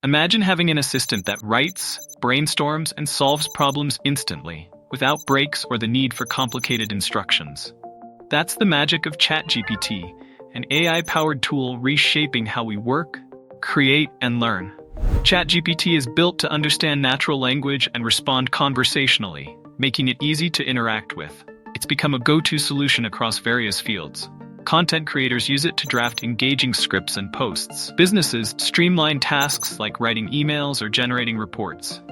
Imagine having an assistant that writes, brainstorms, and solves problems instantly, without breaks or the need for complicated instructions. That's the magic of ChatGPT, an AI-powered tool reshaping how we work, create, and learn. ChatGPT is built to understand natural language and respond conversationally, making it easy to interact with. It's become a go-to solution across various fields. Content creators use it to draft engaging scripts and posts. Businesses streamline tasks like writing emails or generating reports.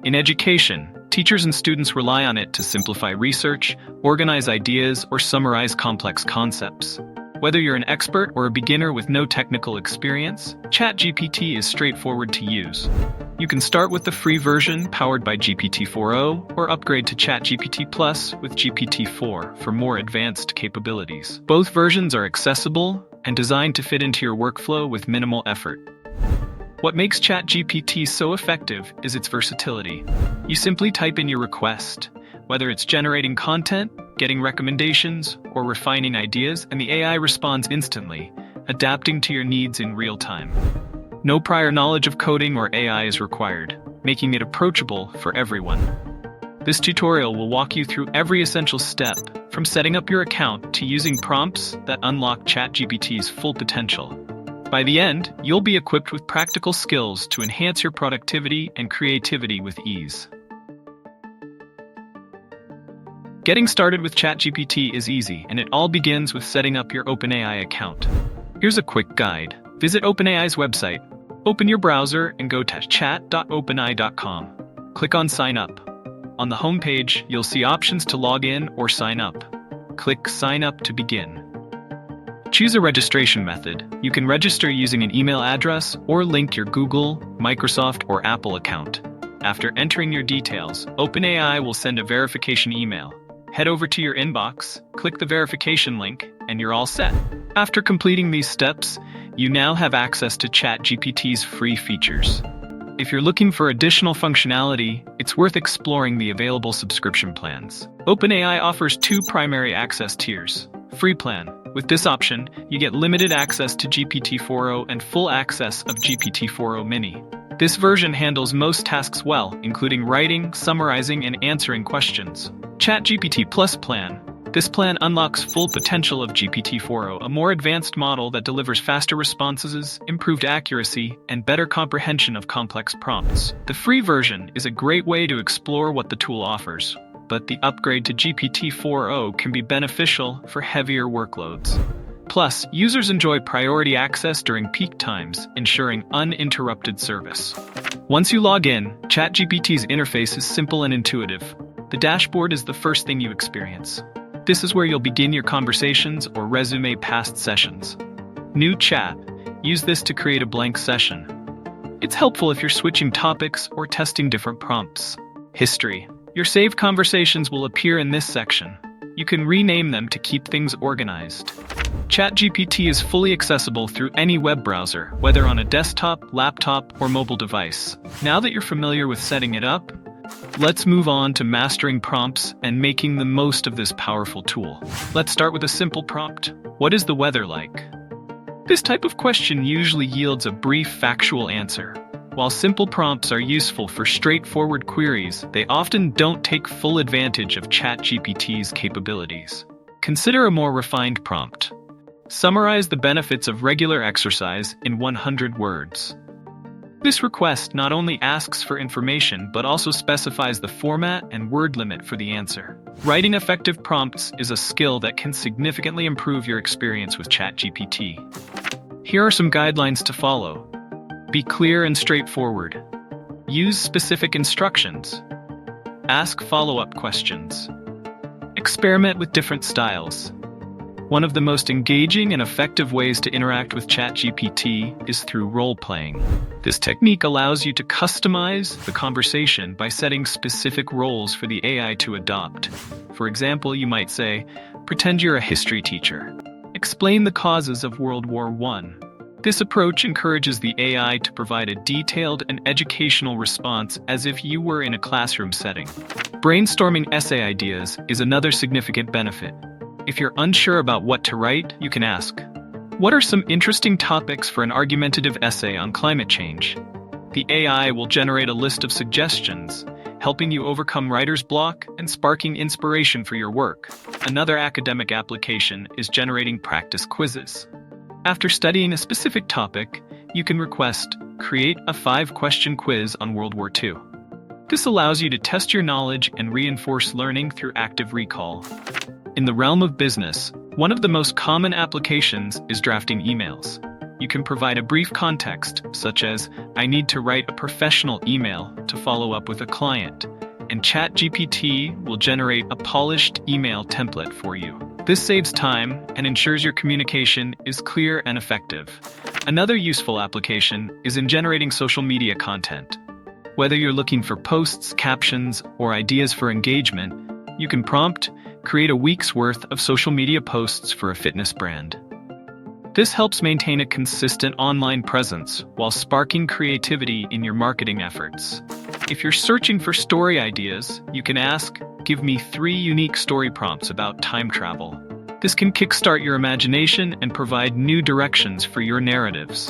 In education, teachers and students rely on it to simplify research, organize ideas, or summarize complex concepts. Whether you're an expert or a beginner with no technical experience, ChatGPT is straightforward to use. You can start with the free version powered by GPT-4o or upgrade to ChatGPT Plus with GPT-4 for more advanced capabilities. Both versions are accessible and designed to fit into your workflow with minimal effort. What makes ChatGPT so effective is its versatility. You simply type in your request, whether it's generating content, getting recommendations, or refining ideas, and the AI responds instantly, adapting to your needs in real time. No prior knowledge of coding or AI is required, making it approachable for everyone. This tutorial will walk you through every essential step, from setting up your account to using prompts that unlock ChatGPT's full potential. By the end, you'll be equipped with practical skills to enhance your productivity and creativity with ease. Getting started with ChatGPT is easy, and it all begins with setting up your OpenAI account. Here's a quick guide. Visit OpenAI's website. Open your browser and go to chat.openai.com. Click on Sign Up. On the home page, you'll see options to log in or sign up. Click Sign Up to begin. Choose a registration method. You can register using an email address or link your Google, Microsoft, or Apple account. After entering your details, OpenAI will send a verification email. Head over to your inbox, click the verification link, and you're all set. After completing these steps, you now have access to ChatGPT's free features. If you're looking for additional functionality, it's worth exploring the available subscription plans. OpenAI offers two primary access tiers. Free plan. With this option, you get limited access to GPT-4o and full access of GPT-4o Mini. This version handles most tasks well, including writing, summarizing, and answering questions. ChatGPT Plus plan. This plan unlocks full potential of GPT-4o, a more advanced model that delivers faster responses, improved accuracy, and better comprehension of complex prompts. The free version is a great way to explore what the tool offers, but the upgrade to GPT-4o can be beneficial for heavier workloads. Plus, users enjoy priority access during peak times, ensuring uninterrupted service. Once you log in, ChatGPT's interface is simple and intuitive. The dashboard is the first thing you experience. This is where you'll begin your conversations or resume past sessions. New chat. Use this to create a blank session. It's helpful if you're switching topics or testing different prompts. History. Your saved conversations will appear in this section. You can rename them to keep things organized. ChatGPT is fully accessible through any web browser, whether on a desktop, laptop, or mobile device. Now that you're familiar with setting it up, let's move on to mastering prompts and making the most of this powerful tool. Let's start with a simple prompt. What is the weather like? This type of question usually yields a brief, factual answer. While simple prompts are useful for straightforward queries, they often don't take full advantage of ChatGPT's capabilities. Consider a more refined prompt. Summarize the benefits of regular exercise in 100 words. This request not only asks for information but also specifies the format and word limit for the answer. Writing effective prompts is a skill that can significantly improve your experience with ChatGPT. Here are some guidelines to follow. Be clear and straightforward. Use specific instructions. Ask follow-up questions. Experiment with different styles. One of the most engaging and effective ways to interact with ChatGPT is through role-playing. This technique allows you to customize the conversation by setting specific roles for the AI to adopt. For example, you might say, pretend you're a history teacher. Explain the causes of World War I. This approach encourages the AI to provide a detailed and educational response as if you were in a classroom setting. Brainstorming essay ideas is another significant benefit. If you're unsure about what to write, you can ask, what are some interesting topics for an argumentative essay on climate change? The AI will generate a list of suggestions, helping you overcome writer's block and sparking inspiration for your work. Another academic application is generating practice quizzes. After studying a specific topic, you can request, create a 5-question quiz on World War II. This allows you to test your knowledge and reinforce learning through active recall. In the realm of business, one of the most common applications is drafting emails. You can provide a brief context, such as, I need to write a professional email to follow up with a client, and ChatGPT will generate a polished email template for you. This saves time and ensures your communication is clear and effective. Another useful application is in generating social media content. Whether you're looking for posts, captions, or ideas for engagement, you can prompt, create a week's worth of social media posts for a fitness brand. This helps maintain a consistent online presence while sparking creativity in your marketing efforts. If you're searching for story ideas, you can ask, give me 3 unique story prompts about time travel. This can kickstart your imagination and provide new directions for your narratives.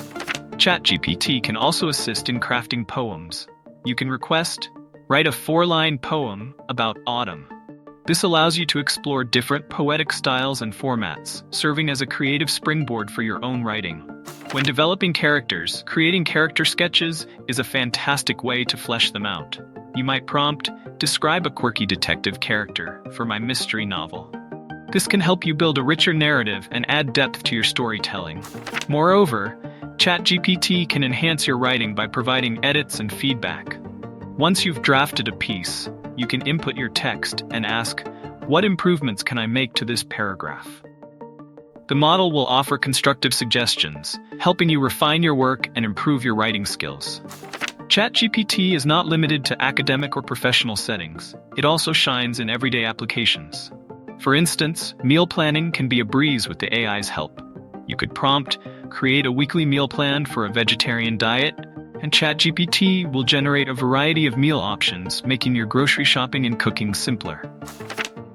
ChatGPT can also assist in crafting poems. You can request, write a 4-line poem about autumn. This allows you to explore different poetic styles and formats, serving as a creative springboard for your own writing. When developing characters, creating character sketches is a fantastic way to flesh them out. You might prompt, describe a quirky detective character for my mystery novel. This can help you build a richer narrative and add depth to your storytelling. Moreover, ChatGPT can enhance your writing by providing edits and feedback. Once you've drafted a piece, you can input your text and ask, what improvements can I make to this paragraph? The model will offer constructive suggestions, helping you refine your work and improve your writing skills. ChatGPT is not limited to academic or professional settings. It also shines in everyday applications. For instance, meal planning can be a breeze with the AI's help. You could prompt, create a weekly meal plan for a vegetarian diet, and ChatGPT will generate a variety of meal options, making your grocery shopping and cooking simpler.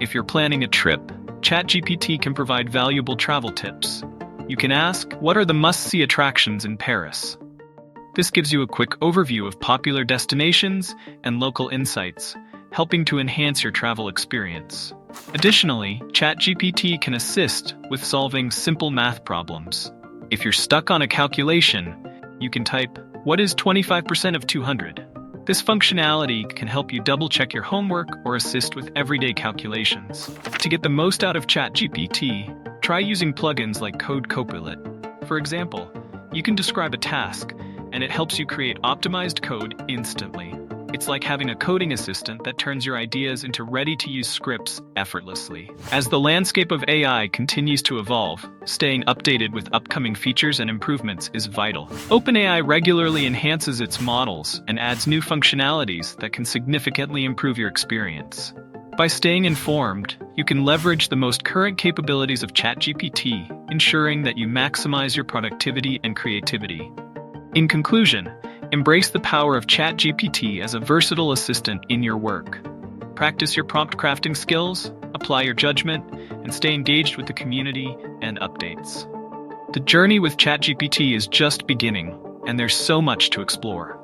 If you're planning a trip, ChatGPT can provide valuable travel tips. You can ask, what are the must-see attractions in Paris? This gives you a quick overview of popular destinations and local insights, helping to enhance your travel experience. Additionally, ChatGPT can assist with solving simple math problems. If you're stuck on a calculation, you can type, what is 25% of 200? This functionality can help you double-check your homework or assist with everyday calculations. To get the most out of ChatGPT, try using plugins like Code Copilot. For example, you can describe a task, and it helps you create optimized code instantly. It's like having a coding assistant that turns your ideas into ready-to-use scripts effortlessly. As the landscape of AI continues to evolve, staying updated with upcoming features and improvements is vital. OpenAI regularly enhances its models and adds new functionalities that can significantly improve your experience. By staying informed, you can leverage the most current capabilities of ChatGPT, ensuring that you maximize your productivity and creativity. In conclusion, embrace the power of ChatGPT as a versatile assistant in your work. Practice your prompt crafting skills, apply your judgment, and stay engaged with the community and updates. The journey with ChatGPT is just beginning, and there's so much to explore.